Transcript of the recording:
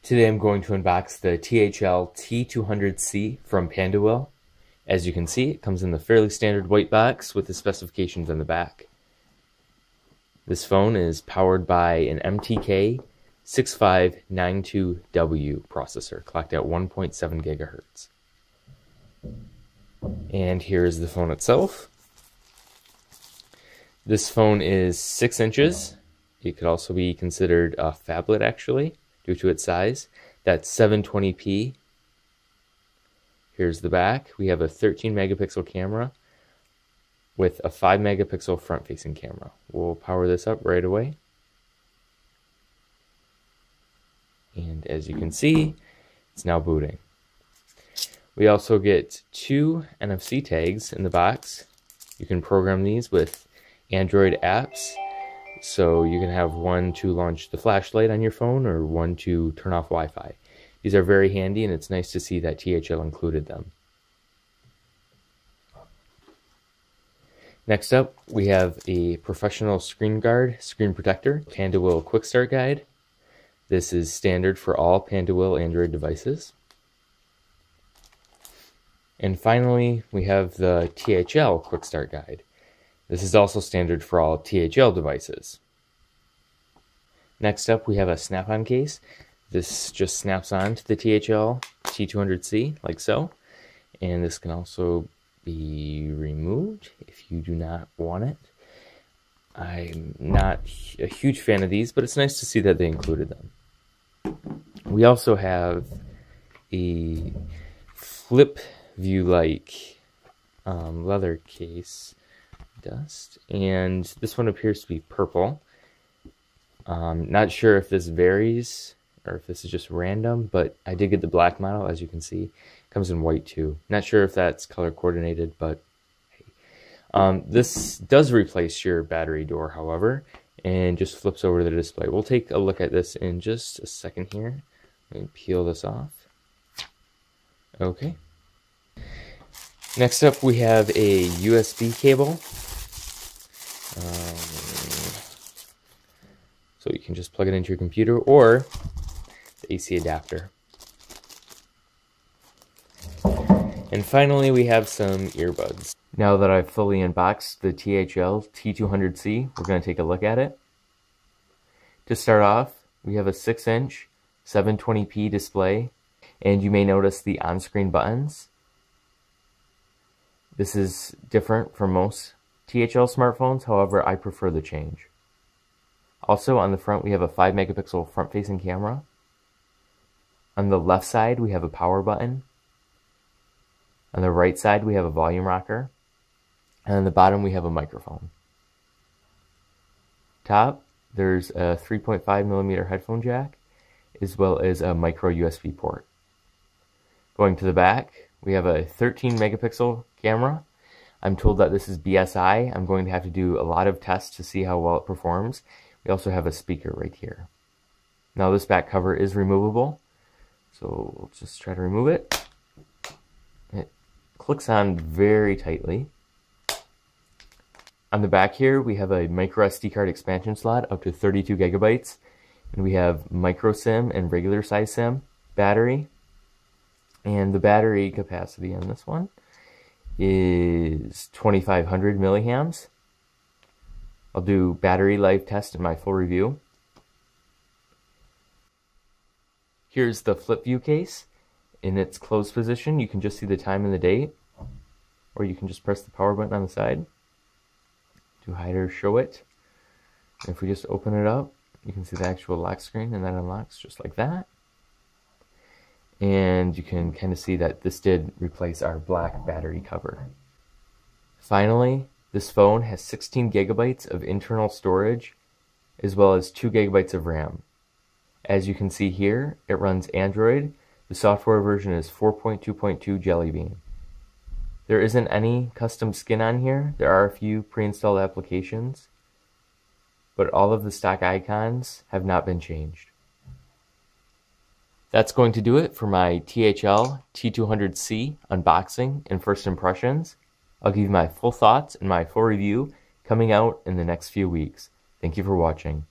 Today I'm going to unbox the ThL T200C from ThL. As you can see, it comes in the fairly standard white box with the specifications on the back. This phone is powered by an MTK 6592W processor, clocked at 1.7 gigahertz. And here is the phone itself. This phone is 6 inches. It could also be considered a phablet actually, due to its size. That's 720p. Here's the back. We have a 13 megapixel camera with a 5 megapixel front facing camera. We'll power this up right away. And as you can see, it's now booting. We also get 2 NFC tags in the box. You can program these with Android apps. So you can have one to launch the flashlight on your phone or one to turn off Wi-Fi. These are very handy, and it's nice to see that ThL included them. Next up, we have a professional screen guard, screen protector, ThL Quick Start Guide. This is standard for all ThL Android devices. And finally, we have the ThL Quick Start Guide. This is also standard for all ThL devices. Next up, we have a snap-on case. This just snaps on to the ThL T200C, like so. And this can also be removed if you do not want it. I'm not a huge fan of these, but it's nice to see that they included them. We also have a flip view-like leather case. Dust, and this one appears to be purple. Not sure if this varies or if this is just random, but I did get the black model. As you can see, it comes in white too. Not sure if that's color coordinated, but hey. This does replace your battery door, however, and just flips over to the display. We'll take a look at this in just a second here. Let me peel this off. Okay. Next up, we have a USB cable. So you can just plug it into your computer or the AC adapter. And finally, we have some earbuds. Now that I've fully unboxed the ThL T200C, we're going to take a look at it. To start off, we have a 6-inch 720p display, and you may notice the on-screen buttons. This is different from most ThL smartphones, however, I prefer the change. Also, on the front, we have a 5 megapixel front-facing camera. On the left side, we have a power button. On the right side, we have a volume rocker. And on the bottom, we have a microphone. Top, there's a 3.5 millimeter headphone jack, as well as a micro USB port. Going to the back, we have a 13 megapixel camera. I'm told that this is BSI. I'm going to have to do a lot of tests to see how well it performs. We also have a speaker right here. Now this back cover is removable, so we'll just try to remove it. It clicks on very tightly. On the back here, we have a micro SD card expansion slot up to 32 gigabytes, and we have micro SIM and regular size SIM, battery, and the battery capacity on this one is 2500 milliamps. I'll do battery life test in my full review. Here's the flip view case. In its closed position, you can just see the time and the date, or you can just press the power button on the side to hide or show it. And if we just open it up, you can see the actual lock screen, and that unlocks just like that. And you can kind of see that this did replace our black battery cover. Finally, this phone has 16 gigabytes of internal storage, as well as 2 gigabytes of RAM. As you can see here, it runs Android. The software version is 4.2.2 Jelly Bean. There isn't any custom skin on here. There are a few pre-installed applications, but all of the stock icons have not been changed. That's going to do it for my ThL T200C unboxing and first impressions. I'll give you my full thoughts and my full review coming out in the next few weeks. Thank you for watching.